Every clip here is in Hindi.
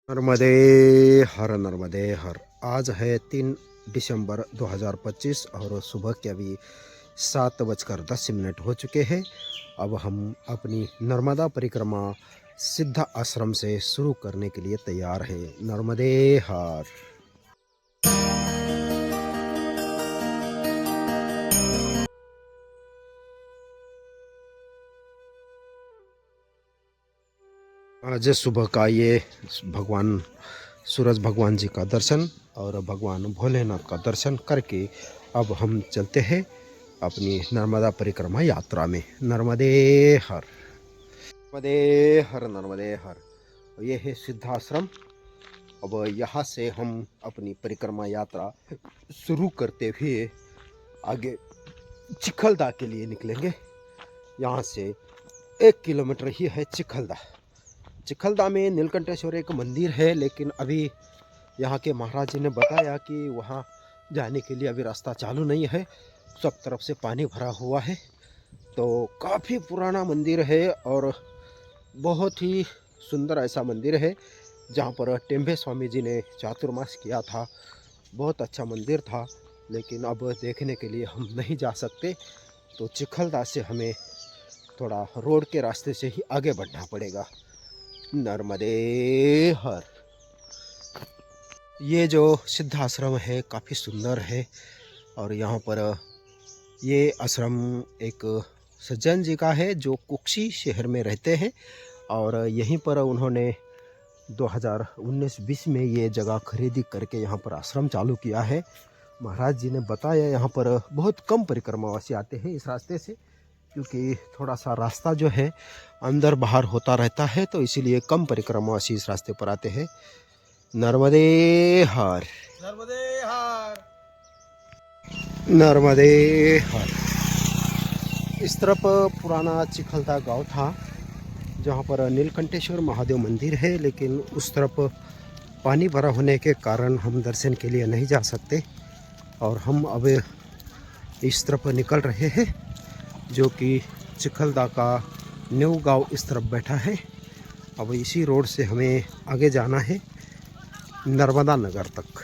नर्मदे नर्मदे हर। आज है 3 दिसंबर 2025 और सुबह के अभी 7:10 हो चुके हैं। अब हम अपनी नर्मदा परिक्रमा सिद्धा आश्रम से शुरू करने के लिए तैयार हैं। नर्मदे हर। आज सुबह का ये भगवान सूरज भगवान जी का दर्शन और भगवान भोलेनाथ का दर्शन करके अब हम चलते हैं अपनी नर्मदा परिक्रमा यात्रा में। नर्मदे हर। नर्मदे हर नर्मदे हर। ये है सिद्धाश्रम। अब यहाँ से हम अपनी परिक्रमा यात्रा शुरू करते हुए आगे चिखलदा के लिए निकलेंगे। यहाँ से 1 किलोमीटर ही है चिखलदा। चिखलदा में नीलकंठेश्वर एक मंदिर है, लेकिन अभी यहाँ के महाराज जी ने बताया कि वहाँ जाने के लिए अभी रास्ता चालू नहीं है, सब तरफ से पानी भरा हुआ है। तो काफ़ी पुराना मंदिर है और बहुत ही सुंदर ऐसा मंदिर है जहाँ पर टेम्भे स्वामी जी ने चातुर्मास किया था। बहुत अच्छा मंदिर था, लेकिन अब देखने के लिए हम नहीं जा सकते। तो चिखलदा से हमें थोड़ा रोड के रास्ते से ही आगे बढ़ना पड़ेगा। नर्मदे हर। ये जो सिद्धाश्रम है काफ़ी सुंदर है और यहाँ पर ये आश्रम एक सज्जन जी का है जो कुक्सी शहर में रहते हैं और यहीं पर उन्होंने 2019-20 में ये जगह खरीदी करके यहाँ पर आश्रम चालू किया है। महाराज जी ने बताया यहाँ पर बहुत कम परिक्रमावासी आते हैं इस रास्ते से, क्योंकि थोड़ा सा रास्ता जो है अंदर बाहर होता रहता है, तो इसीलिए कम परिक्रमावासी इस रास्ते पर आते हैं। नर्मदे हर। नर्मदे हर। नर्मदे हर। इस तरफ पुराना चिखलदा गांव था जहां पर नीलकंठेश्वर महादेव मंदिर है, लेकिन उस तरफ पानी भरा होने के कारण हम दर्शन के लिए नहीं जा सकते और हम अब इस तरफ निकल रहे हैं, जो कि चिखलदा का न्यू गांव इस तरफ बैठा है। अब इसी रोड से हमें आगे जाना है नर्मदा नगर तक।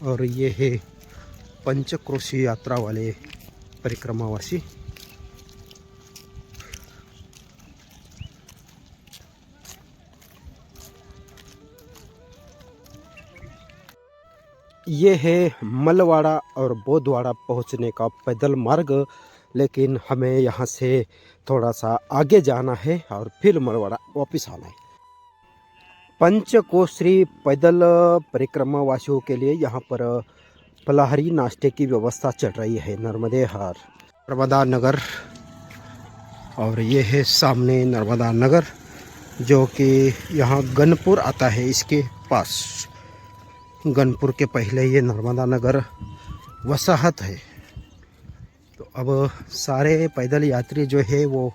और ये है पंचक्रोशी यात्रा वाले परिक्रमावासी। ये है मलवाड़ा और बोधवाड़ा पहुंचने का पैदल मार्ग, लेकिन हमें यहाँ से थोड़ा सा आगे जाना है और फिर मलवाड़ा वापस आना है। पंचकोशी पैदल परिक्रमा वासियों के लिए यहाँ पर फलाहारी नाश्ते की व्यवस्था चल रही है। नर्मदे हर। नर्मदा नगर। और ये है सामने नर्मदा नगर, जो कि यहाँ गनपुर आता है इसके पास। गनपुर के पहले ये नर्मदा नगर वसाहत है। तो अब सारे पैदल यात्री जो है वो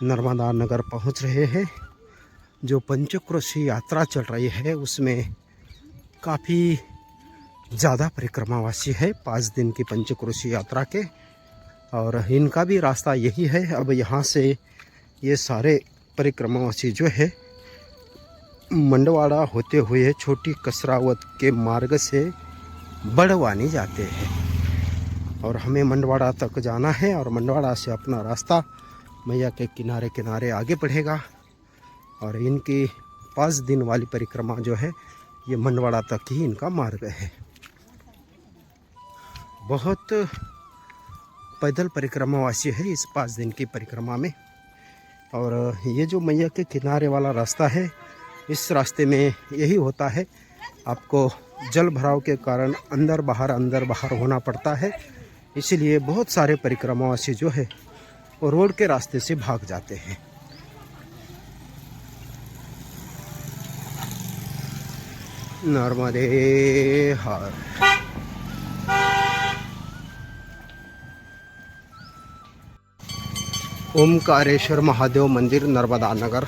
नर्मदा नगर पहुंच रहे हैं। जो पंचक्रोशी यात्रा चल रही है उसमें काफ़ी ज़्यादा परिक्रमावासी है, 5 दिन की पंचक्रोशी यात्रा के, और इनका भी रास्ता यही है। अब यहाँ से ये सारे परिक्रमावासी जो है मंडवाड़ा होते हुए छोटी कसरावत के मार्ग से बड़वानी जाते हैं और हमें मंडवाड़ा तक जाना है और मंडवाड़ा से अपना रास्ता मैया के किनारे किनारे आगे बढ़ेगा। और इनकी 5 दिन वाली परिक्रमा जो है ये मंडवाड़ा तक ही इनका मार्ग है। बहुत पैदल परिक्रमावासी है इस 5 दिन की परिक्रमा में। और ये जो मैया के किनारे वाला रास्ता है, इस रास्ते में यही होता है, आपको जल भराव के कारण अंदर बाहर होना पड़ता है। इसीलिए बहुत सारे परिक्रमावासी जो है वो रोड के रास्ते से भाग जाते हैं। नर्मदे हर। ओमकारेश्वर महादेव मंदिर नर्मदा नगर।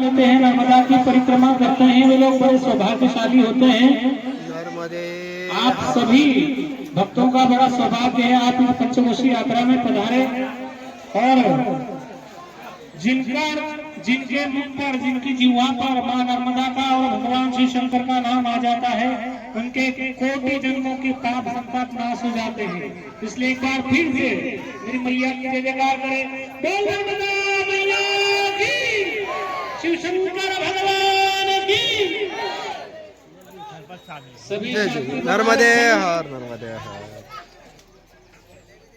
लेते हैं, नर्मदा की परिक्रमा करते हैं, वे लोग बड़े सौभाग्यशाली होते हैं। नर्मदे आप सभी भक्तों का बड़ा सौभाग्य है, आप इस पंचकोशी यात्रा में पधारे और जिनके मुख पर, जिनकी जीवा पर मां नर्मदा का और भगवान श्री शंकर का नाम आ जाता है, उनके कोटि जन्मों के पाप संताप नाश हो जाते हैं। इसलिए एक बार फिर से मेरी मैया की जय जयकार करें। बोल नर्मदा मैया की, शिव शंकर भगवान की। सभी नर्मदे हर, नर्मदे हर।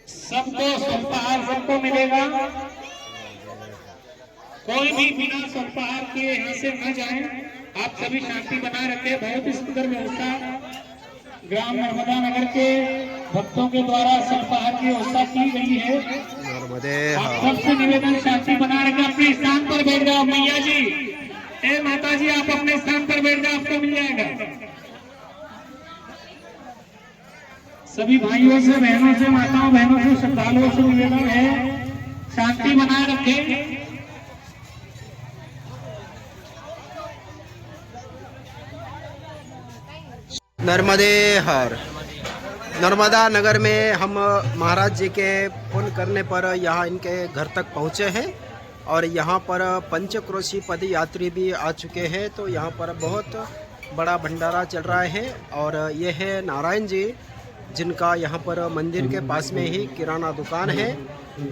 सबको स्वल्पाहार सबको मिलेगा, कोई भी बिना स्वल्पाहार के यहाँ से न जाए। आप सभी शांति बनाए रखें। बहुत ही सुंदर व्यवस्था ग्राम नर्मदा नगर के भक्तों के द्वारा स्वल्पाहार की व्यवस्था की गई है। नर्मदे आप सबसे निवेदन शांति बनाए रखें। अपने स्थान पर बैठ जाओ मैया जी, ए माता जी आप अपने स्थान पर बैठ जाओ, आपको मिल जाएगा। सभी भाइयों से, बहनों से, माताओं बहनों से, श्रद्धालुओं से निवेदन है शांति बनाए रखें। नर्मदे हर। नर्मदा नगर में हम महाराज जी के फोन करने पर यहाँ इनके घर तक पहुँचे हैं और यहाँ पर पंचक्रोशी पद यात्री भी आ चुके हैं। तो यहाँ पर बहुत बड़ा भंडारा चल रहा है और ये है नारायण जी, जिनका यहाँ पर मंदिर के पास में ही किराना दुकान है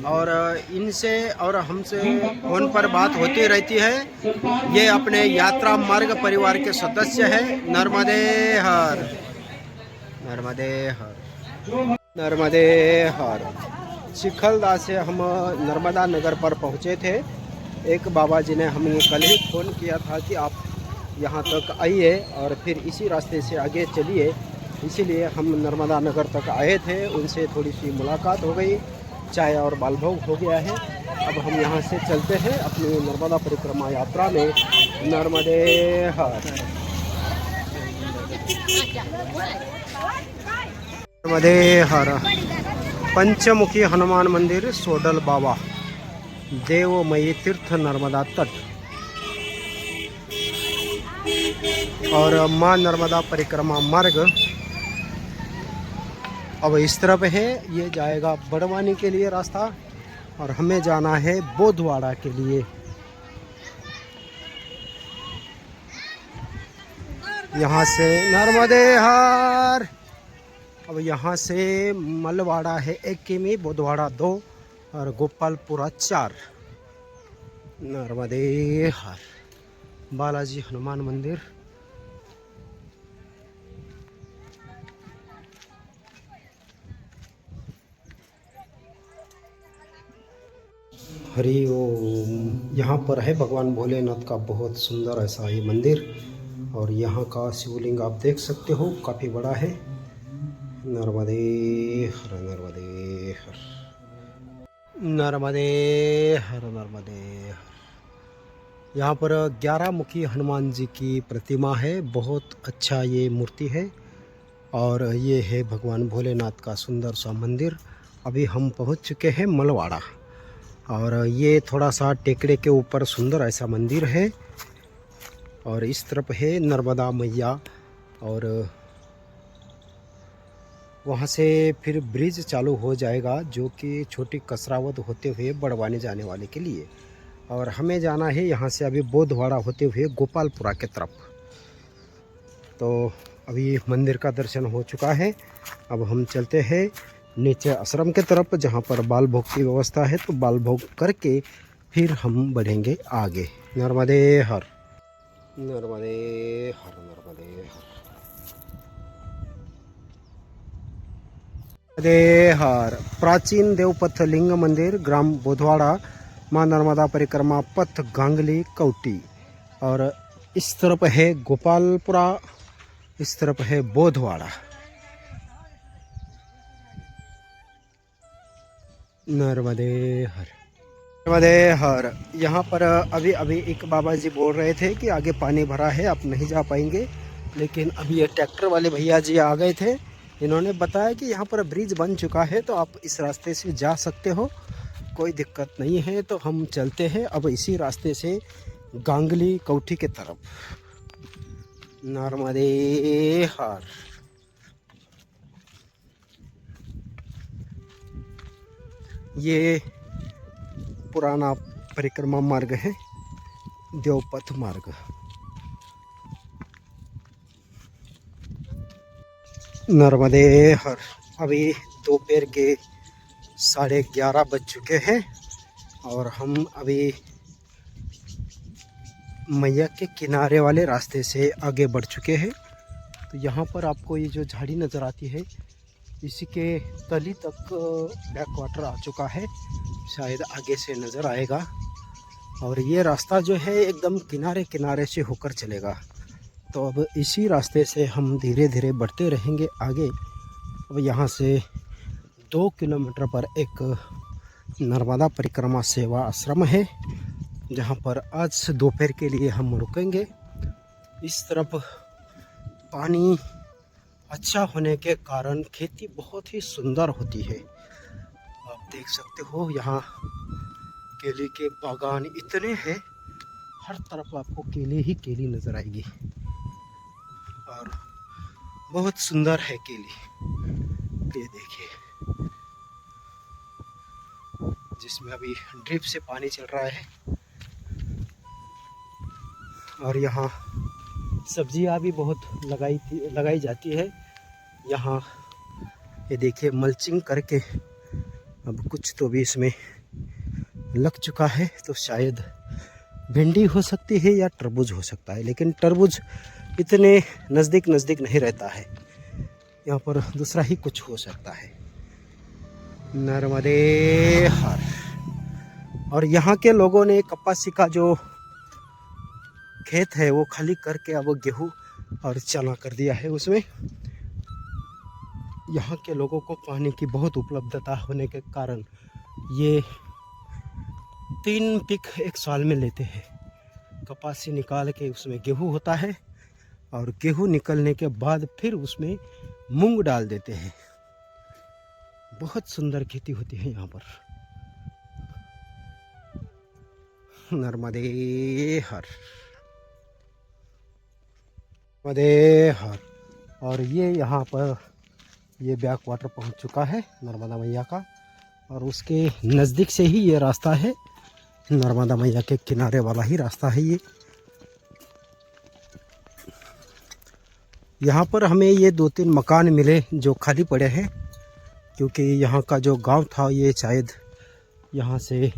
और इनसे और हमसे फोन पर बात होती रहती है। ये अपने यात्रा मार्ग परिवार के सदस्य हैं। नर्मदे हर, नर्मदे हर, नर्मदे हर। चिखलदा से हम नर्मदा नगर पर पहुँचे थे। एक बाबा जी ने हमें कल ही फ़ोन किया था कि आप यहाँ तक आइए और फिर इसी रास्ते से आगे चलिए, इसीलिए हम नर्मदा नगर तक आए थे। उनसे थोड़ी सी मुलाकात हो गई, चाय और बालभोग हो गया है। अब हम यहाँ से चलते हैं अपनी नर्मदा परिक्रमा यात्रा में। नर्मदे हर, नर्मदे हर। पंचमुखी हनुमान मंदिर, सोडल बाबा, देवमयी तीर्थ, नर्मदा तट और मां नर्मदा परिक्रमा मार्ग अब इस तरफ है। ये जाएगा बड़वानी के लिए रास्ता और हमें जाना है बोधवाड़ा के लिए। यहाँ से नर्मदे हर। अब यहाँ से मलवाड़ा है 1 किमी, बोधवाड़ा 2 और गोपालपुरा 4। नर्मदे हर। बालाजी हनुमान मंदिर, हरि ओम। यहाँ पर है भगवान भोलेनाथ का बहुत सुंदर ऐसा ये मंदिर और यहाँ का शिवलिंग आप देख सकते हो, काफ़ी बड़ा है। नर्मदे हर, नर्मदे हर, नर्मदे हर, नर्मदे हर। यहाँ पर 11 मुखी हनुमान जी की प्रतिमा है। बहुत अच्छा ये मूर्ति है और ये है भगवान भोलेनाथ का सुंदर सा मंदिर। अभी हम पहुँच चुके हैं मलवाड़ा और ये थोड़ा सा टेकड़े के ऊपर सुंदर ऐसा मंदिर है और इस तरफ है नर्मदा मैया और वहाँ से फिर ब्रिज चालू हो जाएगा जो कि छोटी कसरावत होते हुए बड़वानी जाने वाले के लिए। और हमें जाना है यहाँ से अभी बोधवाड़ा होते हुए गोपालपुरा के तरफ। तो अभी मंदिर का दर्शन हो चुका है। अब हम चलते हैं नीचे आश्रम के तरफ जहाँ पर बाल भोग की व्यवस्था है। तो बाल भोग करके फिर हम बढ़ेंगे आगे। नर्मदे हर, नर्मदे हर, नर्मदे हर, नर्मदे हर। प्राचीन देवपथ लिंग मंदिर, ग्राम बोधवाड़ा, मां नर्मदा परिक्रमा पथ, गांगली, कौटी। और इस तरफ है गोपालपुरा, इस तरफ है बोधवाड़ा। नर्मदे हर, नर्मदे हर। यहाँ पर अभी अभी एक बाबा जी बोल रहे थे कि आगे पानी भरा है, आप नहीं जा पाएंगे। लेकिन अभी ये ट्रैक्टर वाले भैया जी आ गए थे, इन्होंने बताया कि यहाँ पर ब्रिज बन चुका है तो आप इस रास्ते से जा सकते हो, कोई दिक्कत नहीं है। तो हम चलते हैं अब इसी रास्ते से गांगली कौठी के तरफ। नर्मदे हर। ये पुराना परिक्रमा मार्ग है, देवपथ मार्ग। नर्मदे हर। अभी दोपहर के 11:30 बज चुके हैं और हम अभी मैया के किनारे वाले रास्ते से आगे बढ़ चुके हैं। तो यहाँ पर आपको ये जो झाड़ी नज़र आती है, इसी के तली तक बैक वाटर आ चुका है, शायद आगे से नज़र आएगा। और ये रास्ता जो है एकदम किनारे किनारे से होकर चलेगा। तो अब इसी रास्ते से हम धीरे धीरे बढ़ते रहेंगे आगे। अब यहाँ से 2 किलोमीटर पर एक नर्मदा परिक्रमा सेवा आश्रम है, जहाँ पर आज दोपहर के लिए हम रुकेंगे। इस तरफ पानी अच्छा होने के कारण खेती बहुत ही सुंदर होती है। आप देख सकते हो यहाँ केले के बागान इतने हैं, हर तरफ आपको केले ही केले नज़र आएगी और बहुत सुंदर है केले। ये देखिए, जिसमें अभी ड्रिप से पानी चल रहा है। और यहाँ सब्जियाँ भी बहुत लगाई जाती है। यहाँ ये देखिए मल्चिंग करके अब कुछ तो भी इसमें लग चुका है। तो शायद भिंडी हो सकती है या तरबूज हो सकता है, लेकिन तरबूज इतने नज़दीक नहीं रहता है। यहाँ पर दूसरा ही कुछ हो सकता है। नर्मदे हर। और यहाँ के लोगों ने कपासी का जो खेत है वो खाली करके अब गेहूँ और चना कर दिया है उसमें। यहाँ के लोगों को पानी की बहुत उपलब्धता होने के कारण ये 3 पिक एक साल में लेते हैं। कपासी निकाल के उसमें गेहूँ होता है और गेहूँ निकलने के बाद फिर उसमें मूंग डाल देते हैं। बहुत सुंदर खेती होती है यहाँ पर। नर्मदे हर। नर्मदे हर। और ये यहाँ पर ये बैक वाटर पहुँच चुका है नर्मदा मैया का, और उसके नज़दीक से ही ये रास्ता है, नर्मदा मैया के किनारे वाला ही रास्ता है ये। यहाँ पर हमें ये 2-3 मकान मिले जो खाली पड़े हैं, क्योंकि यहाँ का जो गांव था ये शायद यहाँ से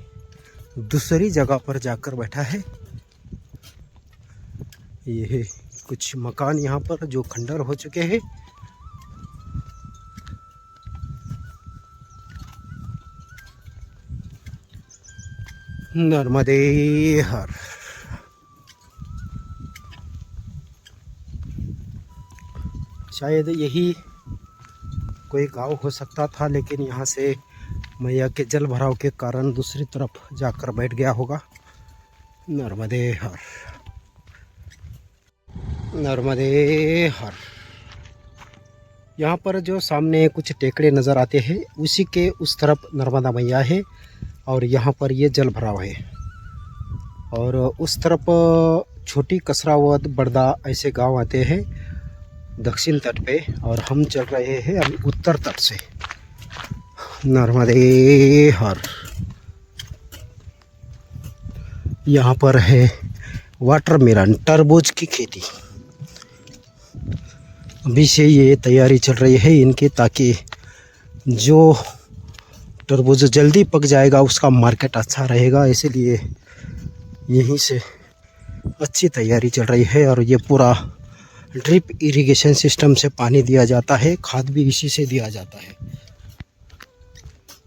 दूसरी जगह पर जाकर बैठा है। ये कुछ मकान यहाँ पर जो खंडर हो चुके हैं। नर्मदे हर। शायद यही कोई गांव हो सकता था, लेकिन यहाँ से मैया के जल भराव के कारण दूसरी तरफ जाकर बैठ गया होगा। नर्मदे हर। नर्मदे हर। यहाँ पर जो सामने कुछ टेकड़े नज़र आते हैं, उसी के उस तरफ नर्मदा मैया है और यहाँ पर ये जल भराव है। और उस तरफ छोटी कसरावत, बड़दा ऐसे गांव आते हैं दक्षिण तट पे, और हम चल रहे हैं अभी उत्तर तट से। नर्मदे हर। यहाँ पर है वाटरमेलन, तरबूज की खेती। अभी से ये तैयारी चल रही है इनकी, ताकि जो तरबूज जल्दी पक जाएगा उसका मार्केट अच्छा रहेगा, इसीलिए यहीं से अच्छी तैयारी चल रही है। और ये पूरा ड्रिप इरिगेशन सिस्टम से पानी दिया जाता है, खाद भी इसी से दिया जाता है।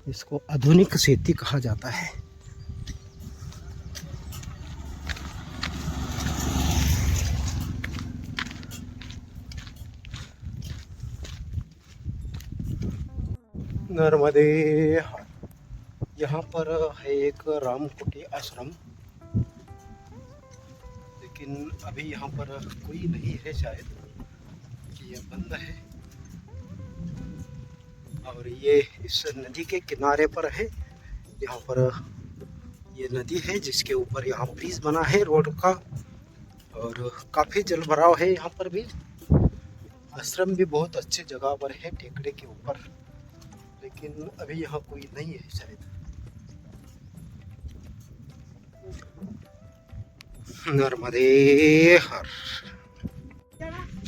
इसको आधुनिक खेती कहा जाता है। नर्मदे हर। यहाँ पर है एक रामकुटी आश्रम, लेकिन अभी यहाँ पर कोई नहीं है, शायद कि यह बंद है। और ये इस नदी के किनारे पर है। यहाँ पर ये नदी है जिसके ऊपर यहाँ ब्रिज बना है रोड का, और काफ़ी जल भराव है यहाँ पर भी। आश्रम भी बहुत अच्छी जगह पर है, टेकड़े के ऊपर, लेकिन अभी यहाँ कोई नहीं है शायद। नर्मदे हर,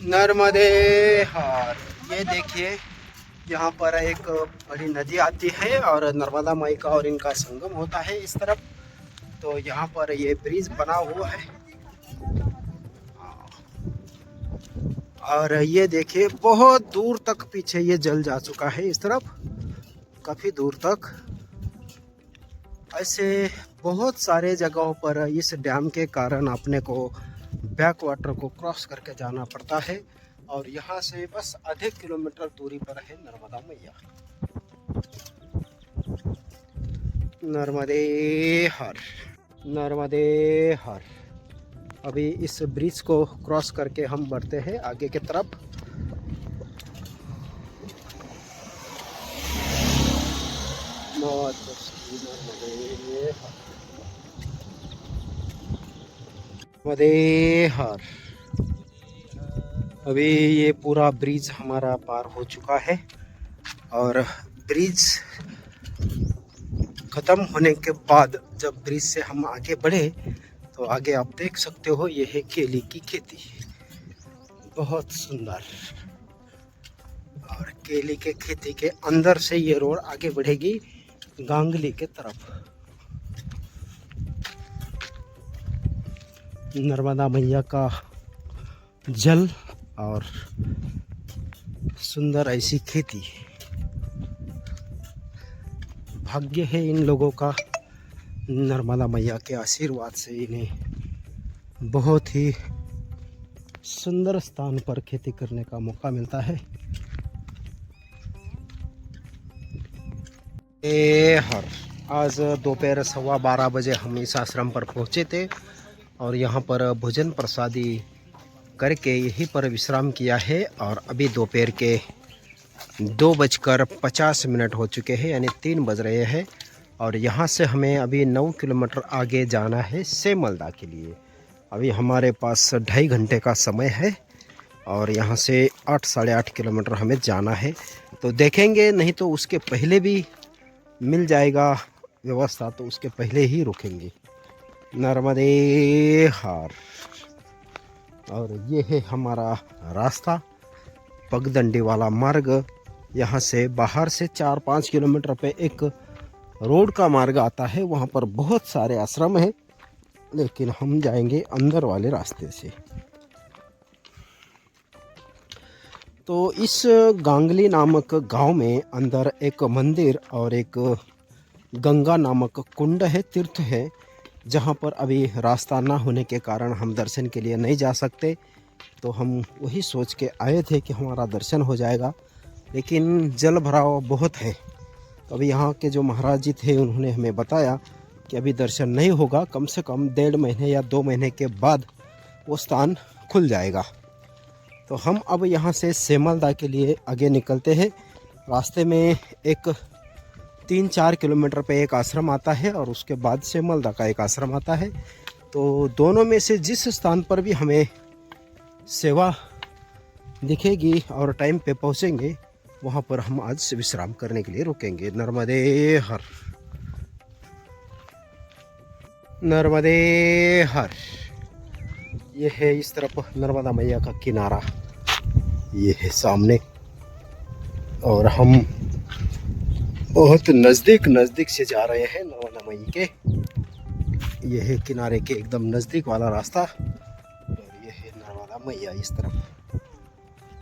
नर्मदे हर। ये देखिए यहाँ पर एक बड़ी नदी आती है और नर्मदा माई का और इनका संगम होता है इस तरफ। तो यहाँ पर ये ब्रिज बना हुआ है और ये देखिए बहुत दूर तक पीछे ये जल जा चुका है इस तरफ, काफी दूर तक। ऐसे बहुत सारे जगहों पर इस डैम के कारण अपने को बैक वाटर को क्रॉस करके जाना पड़ता है और यहाँ से बस आधे किलोमीटर दूरी पर है नर्मदा मैया। नर्मदे हर, नर्मदे हर। अभी इस ब्रिज को क्रॉस करके हम बढ़ते हैं आगे की तरफ। नर्मदे हर। अभी ये पूरा ब्रिज हमारा पार हो चुका है और ब्रिज ख़त्म होने के बाद जब ब्रिज से हम आगे बढ़े तो आगे आप देख सकते हो ये है केली की खेती, बहुत सुंदर। और केली के खेती के अंदर से ये रोड आगे बढ़ेगी गांगली के तरफ। नर्मदा मैया का जल और सुंदर ऐसी खेती, भाग्य है इन लोगों का। नर्मदा मैया के आशीर्वाद से इन्हें बहुत ही सुंदर स्थान पर खेती करने का मौका मिलता है। हर आज दोपहर 12:15 बजे हम इस आश्रम पर पहुंचे थे और यहाँ पर भोजन प्रसादी करके यहीं पर विश्राम किया है। और अभी दोपहर के 2:50 हो चुके हैं, यानी 3 बज रहे हैं। और यहाँ से हमें अभी 9 किलोमीटर आगे जाना है सेमलदा के लिए। अभी हमारे पास 2.5 घंटे का समय है और यहाँ से 8 साढ़े 8 किलोमीटर हमें जाना है। तो देखेंगे, नहीं तो उसके पहले भी मिल जाएगा व्यवस्था, तो उसके पहले ही रुकेंगे। नर्मदे हर। और ये है हमारा रास्ता, पगडंडी वाला मार्ग। यहाँ से बाहर से 4-5 किलोमीटर पे एक रोड का मार्ग आता है, वहाँ पर बहुत सारे आश्रम हैं, लेकिन हम जाएंगे अंदर वाले रास्ते से। तो इस गांगली नामक गांव में अंदर एक मंदिर और एक गंगा नामक कुंड है, तीर्थ है, जहाँ पर अभी रास्ता ना होने के कारण हम दर्शन के लिए नहीं जा सकते। तो हम वही सोच के आए थे कि हमारा दर्शन हो जाएगा, लेकिन जल भराव बहुत है। तो अभी यहाँ के जो महाराज जी थे उन्होंने हमें बताया कि अभी दर्शन नहीं होगा, कम से कम 1.5 महीने या 2 महीने के बाद वो स्थान खुल जाएगा। तो हम अब यहाँ से सेमलदा के लिए आगे निकलते हैं। रास्ते में एक 3-4 किलोमीटर पे एक आश्रम आता है और उसके बाद सेमलदा का एक आश्रम आता है। तो दोनों में से जिस स्थान पर भी हमें सेवा दिखेगी और टाइम पे पहुँचेंगे, वहाँ पर हम आज विश्राम करने के लिए रुकेंगे। नर्मदे हर, नर्मदे हर। ये है इस तरफ नर्मदा मैया का किनारा, ये है सामने, और हम बहुत नज़दीक से जा रहे हैं नर्मदा मैया के। ये है किनारे के एकदम नज़दीक वाला रास्ता और ये है नर्मदा मैया इस तरफ।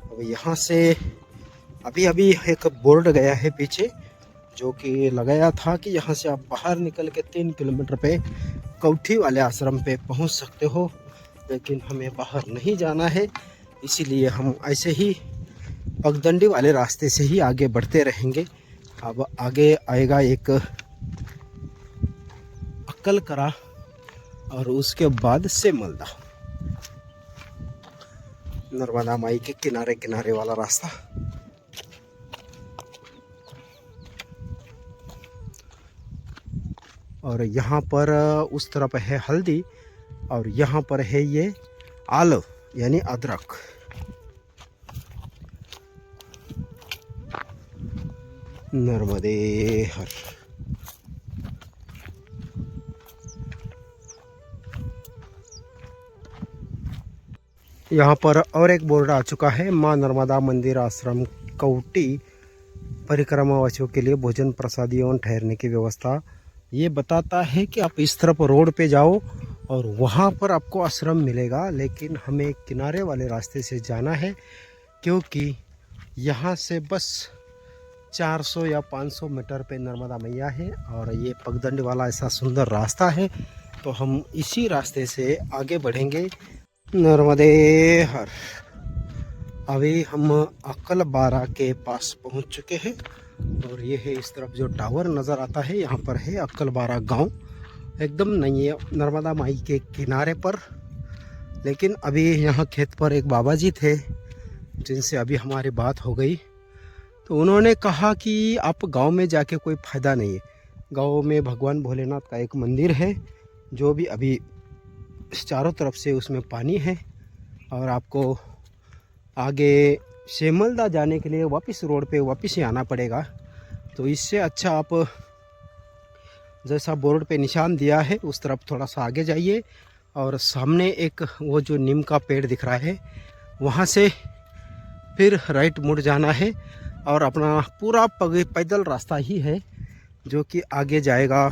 अब यहाँ से अभी एक बोर्ड गया है पीछे, जो कि लगाया था कि यहाँ से आप बाहर निकल के 3 किलोमीटर पे कौठी वाले आश्रम पे पहुँच सकते हो, लेकिन हमें बाहर नहीं जाना है, इसीलिए हम ऐसे ही पगडंडी वाले रास्ते से ही आगे बढ़ते रहेंगे। अब आगे आएगा एक अक्कलकरा और उसके बाद सेमलदा। नर्मदा माई के किनारे वाला रास्ता। और यहाँ पर उस तरफ है हल्दी और यहाँ पर है ये आलू यानी अदरक। नर्मदे हर। यहाँ पर और एक बोर्ड आ चुका है, माँ नर्मदा मंदिर आश्रम कौटी परिक्रमावासियों के लिए भोजन प्रसादी एवं ठहरने की व्यवस्था। ये बताता है कि आप इस तरफ रोड पे जाओ और वहाँ पर आपको आश्रम मिलेगा, लेकिन हमें किनारे वाले रास्ते से जाना है क्योंकि यहाँ से बस 400 या 500 मीटर पे नर्मदा मैया है और ये पगडंडी वाला ऐसा सुंदर रास्ता है, तो हम इसी रास्ते से आगे बढ़ेंगे। नर्मदे हर। अभी हम अक्कल बारा के पास पहुंच चुके हैं और ये है इस तरफ जो टावर नज़र आता है, यहाँ पर है अक्कल बारा गाँव, एकदम नहीं है नर्मदा माई के किनारे पर। लेकिन अभी यहाँ खेत पर एक बाबा जी थे जिनसे अभी हमारी बात हो गई, तो उन्होंने कहा कि आप गांव में जाके कोई फ़ायदा नहीं है, गांव में भगवान भोलेनाथ का एक मंदिर है जो भी अभी चारों तरफ से उसमें पानी है और आपको आगे सेमलदा जाने के लिए वापस रोड पे वापस ही आना पड़ेगा। तो इससे अच्छा आप जैसा बोर्ड पे निशान दिया है उस तरफ थोड़ा सा आगे जाइए और सामने एक वो जो नीम का पेड़ दिख रहा है वहाँ से फिर राइट मुड़ जाना है और अपना पूरा पैदल रास्ता ही है जो कि आगे जाएगा।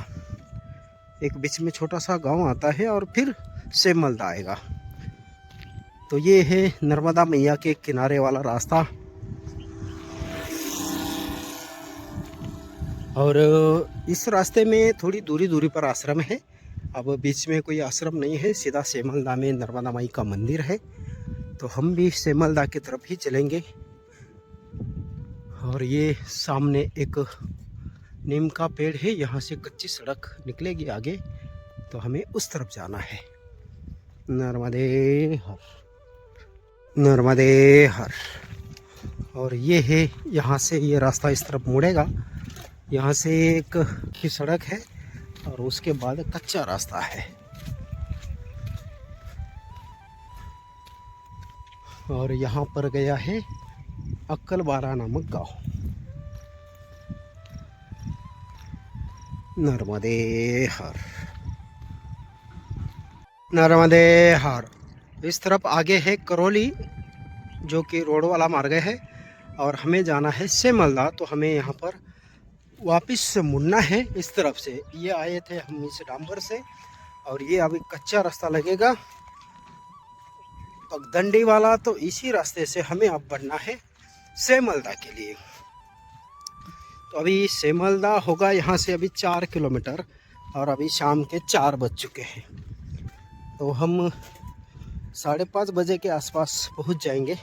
एक बीच में छोटा सा गांव आता है और फिर सेमलदा आएगा। तो ये है नर्मदा मैया के किनारे वाला रास्ता। और इस रास्ते में थोड़ी दूरी पर आश्रम है, अब बीच में कोई आश्रम नहीं है, सीधा सेमलदा में नर्मदा माई का मंदिर है। तो हम भी सेमलदा की तरफ ही चलेंगे। और ये सामने एक नीम का पेड़ है, यहाँ से कच्ची सड़क निकलेगी आगे, तो हमें उस तरफ जाना है। नर्मदे हर, नर्मदे हर। और ये है, यहाँ से ये रास्ता इस तरफ मुड़ेगा, यहाँ से एक की सड़क है और उसके बाद कच्चा रास्ता है। और यहाँ पर गया है अक्कल बारा नामक गांव। नर्मदे हर, नर्मदे हर। इस तरफ आगे है करौली जो कि रोड वाला मार्ग है और हमें जाना है सेमलदा। तो हमें यहाँ पर वापस से मुड़ना है इस तरफ से। ये आए थे हम इस डांबर से और ये अभी कच्चा रास्ता लगेगा पगडंडी वाला, तो इसी रास्ते से हमें अब बढ़ना है सेमलदा के लिए। तो अभी सेमलदा होगा यहाँ से अभी 4 किलोमीटर और अभी शाम के 4 बज चुके हैं। तो हम 5:30 बजे के आसपास पहुँच जाएंगे।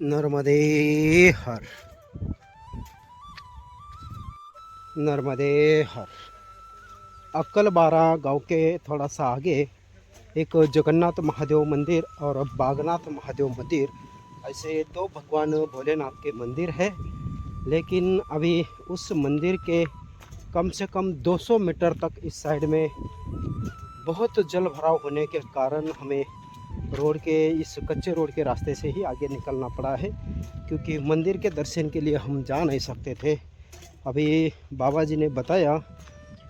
नर्मदे हर, नर्मदे हर। अक्कल बारा गांव के थोड़ा सा आगे एक जगन्नाथ महादेव मंदिर और बागनाथ महादेव मंदिर, ऐसे 2 भगवान भोलेनाथ के मंदिर है। लेकिन अभी उस मंदिर के कम से कम 200 मीटर तक इस साइड में बहुत जल भराव होने के कारण हमें रोड के इस कच्चे रोड के रास्ते से ही आगे निकलना पड़ा है, क्योंकि मंदिर के दर्शन के लिए हम जा नहीं सकते थे। अभी बाबा जी ने बताया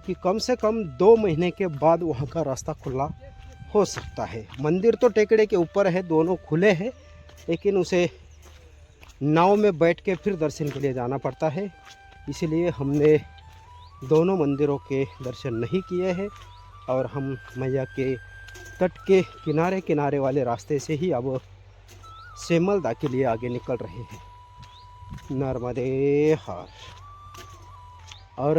कि कम से कम 2 महीने के बाद वहाँ का रास्ता खुला हो सकता है। मंदिर तो टेकड़े के ऊपर है, दोनों खुले हैं, लेकिन उसे नाव में बैठ के फिर दर्शन के लिए जाना पड़ता है। इसलिए हमने दोनों मंदिरों के दर्शन नहीं किए हैं और हम मैया के तट के किनारे किनारे वाले रास्ते से ही अब सेमलदा के लिए आगे निकल रहे हैं। नर्मदे हर। और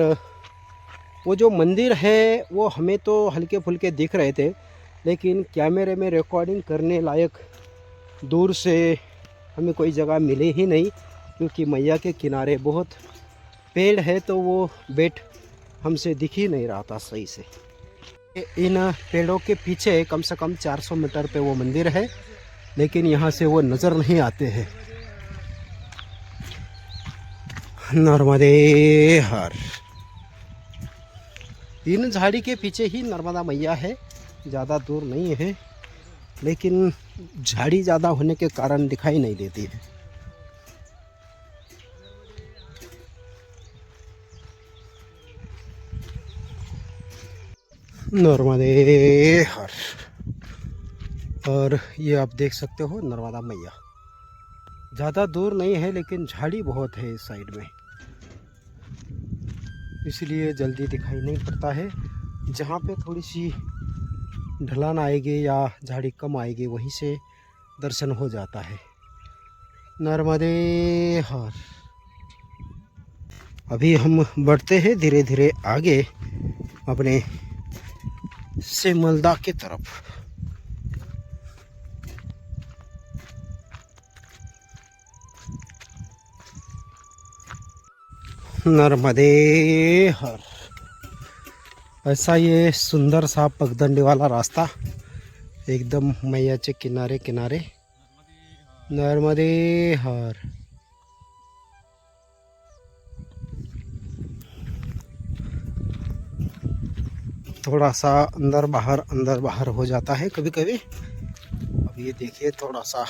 वो जो मंदिर है वो हमें तो हल्के फुल्के दिख रहे थे, लेकिन कैमरे में रिकॉर्डिंग करने लायक दूर से हमें कोई जगह मिले ही नहीं, क्योंकि मैया के किनारे बहुत पेड़ है तो वो बेट हमसे दिख ही नहीं रहा था सही से। इन पेड़ों के पीछे कम से कम 400 मीटर पे वो मंदिर है, लेकिन यहाँ से वो नज़र नहीं आते हैं। नर्मदे हर। इन झाड़ी के पीछे ही नर्मदा मैया है, ज़्यादा दूर नहीं है। लेकिन झाड़ी ज़्यादा होने के कारण दिखाई नहीं देती है। नर्मदे हर। और ये आप देख सकते हो नर्मदा मैया, ज़्यादा दूर नहीं है लेकिन झाड़ी बहुत है इस साइड में, इसलिए जल्दी दिखाई नहीं पड़ता है। जहाँ पे थोड़ी सी ढलान आएगी या झाड़ी कम आएगी वहीं से दर्शन हो जाता है। नर्मदे हर। अभी हम बढ़ते हैं धीरे धीरे आगे अपने सेमलदा की तरफ। नर्मदे हर। ऐसा ये सुंदर सा पगडंडी वाला रास्ता एकदम मैयाचे किनारे किनारे। नर्मदे हर। थोड़ा सा अंदर बाहर हो जाता है कभी कभी। अब ये देखिए थोड़ा सा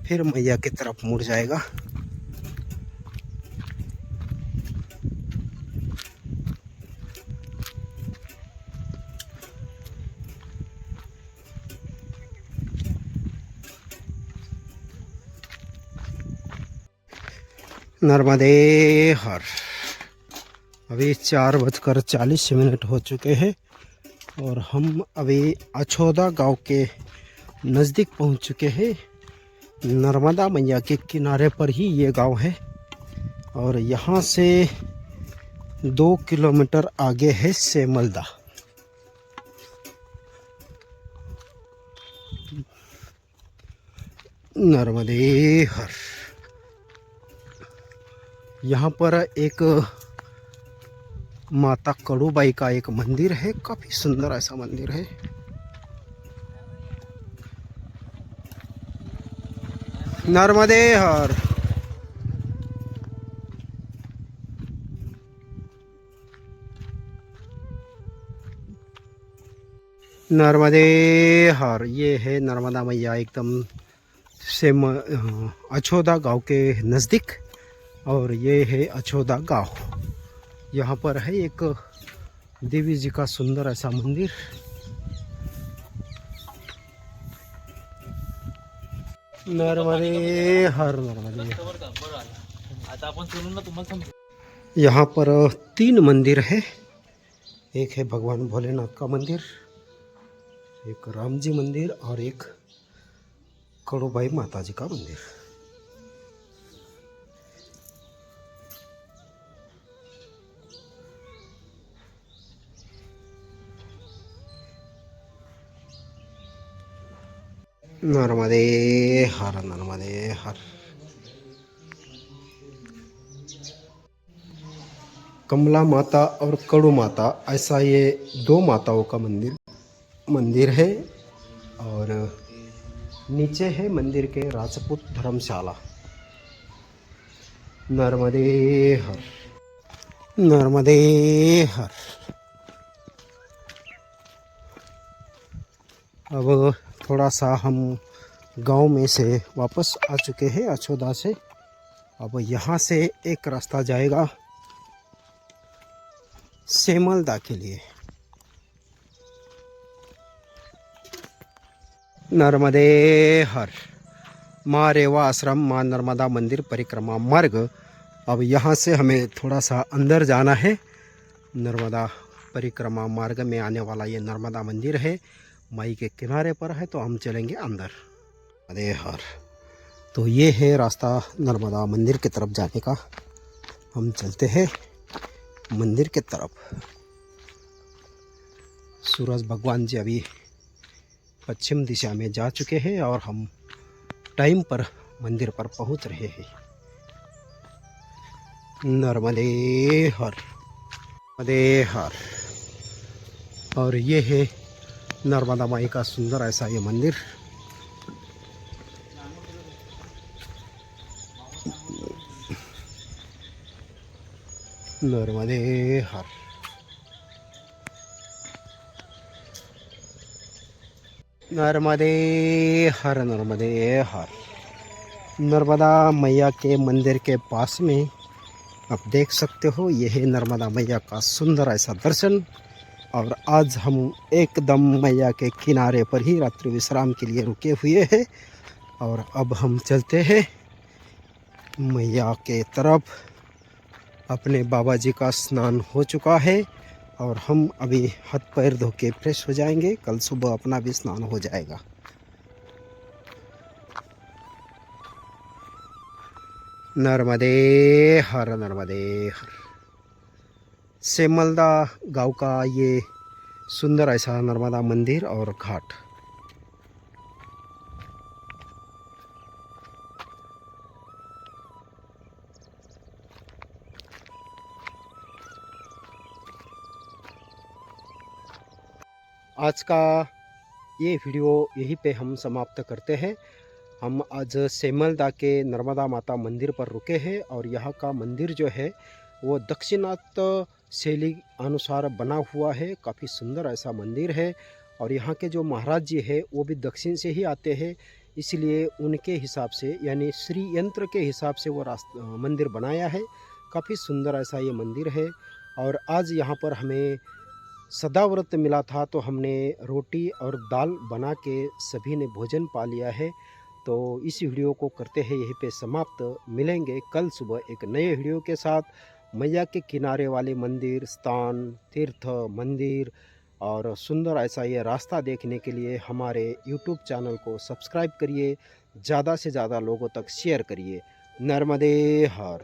फिर मैया की तरफ मुड़ जाएगा। नर्मदे हर। अभी 4:40 हो चुके हैं और हम अभी अछोदा गांव के नज़दीक पहुंच चुके हैं। नर्मदा मैया के किनारे पर ही ये गांव है और यहाँ से 2 किलोमीटर आगे है सेमलदा। नर्मदे हर। यहाँ पर एक माता कड़ूबाई का एक मंदिर है, काफी सुंदर ऐसा मंदिर है। नर्मदे हर। नर्मदे हर। ये है नर्मदा मैया एकदम सेम अछोदा गांव के नज़दीक। और ये है अछोदा गांव। यहाँ पर है एक देवी जी का सुंदर ऐसा मंदिर। नर्मदे हर। नर्मदे। यहाँ पर 3 मंदिर है। एक है भगवान भोलेनाथ का मंदिर, एक राम जी मंदिर और एक कड़ूबाई माता जी का मंदिर। नर्मदे हर। नर्मदे हर। कमला माता और कड़ू माता, ऐसा ये 2 माताओं का मंदिर है। और नीचे है मंदिर के राजपूत धर्मशाला। नर्मदे हर। नर्मदे हर। अब थोड़ा सा हम गांव में से वापस आ चुके हैं अछोदा से। अब यहाँ से एक रास्ता जाएगा सेमलदा के लिए। नर्मदे हर। माँ रेवा आश्रम, माँ नर्मदा मंदिर परिक्रमा मार्ग। अब यहाँ से हमें थोड़ा सा अंदर जाना है। नर्मदा परिक्रमा मार्ग में आने वाला ये नर्मदा मंदिर है, माई के किनारे पर है, तो हम चलेंगे अंदर। अरे हर। तो ये है रास्ता नर्मदा मंदिर की तरफ जाने का। हम चलते हैं मंदिर की तरफ। सूरज भगवान जी अभी पश्चिम दिशा में जा चुके हैं और हम टाइम पर मंदिर पर पहुंच रहे हैं। नर्मदे हर। नर्मदे हर। और ये है नर्मदा माई का सुंदर ऐसा ये मंदिर। नर्मदे हर। नर्मदे हर नर्मदे हर। नर्मदा मैया के मंदिर के पास में आप देख सकते हो, यह है नर्मदा मैया का सुंदर ऐसा दर्शन। और आज हम एकदम मैया के किनारे पर ही रात्रि विश्राम के लिए रुके हुए हैं। और अब हम चलते हैं मैया के तरफ। अपने बाबा जी का स्नान हो चुका है और हम अभी हाथ पैर धो के फ्रेश हो जाएंगे। कल सुबह अपना भी स्नान हो जाएगा। नर्मदे हर नर्मदे हर। सेमलदा गांव का ये सुंदर ऐसा नर्मदा मंदिर और घाट। आज का ये वीडियो यहीं पे हम समाप्त करते हैं। हम आज सेमलदा के नर्मदा माता मंदिर पर रुके हैं और यहाँ का मंदिर जो है वो दक्षिणात शैली अनुसार बना हुआ है। काफ़ी सुंदर ऐसा मंदिर है और यहाँ के जो महाराज जी है वो भी दक्षिण से ही आते हैं, इसलिए उनके हिसाब से यानी श्री यंत्र के हिसाब से वो मंदिर बनाया है। काफ़ी सुंदर ऐसा ये मंदिर है। और आज यहाँ पर हमें सदाव्रत मिला था तो हमने रोटी और दाल बना के सभी ने भोजन पा लिया है। तो इस वीडियो को करते हैं यहीं पे समाप्त। मिलेंगे कल सुबह एक नए वीडियो के साथ। मैया के किनारे वाले मंदिर, स्थान, तीर्थ, मंदिर और सुंदर ऐसा ये रास्ता देखने के लिए हमारे YouTube चैनल को सब्सक्राइब करिए, ज़्यादा से ज़्यादा लोगों तक शेयर करिए। नर्मदे हर।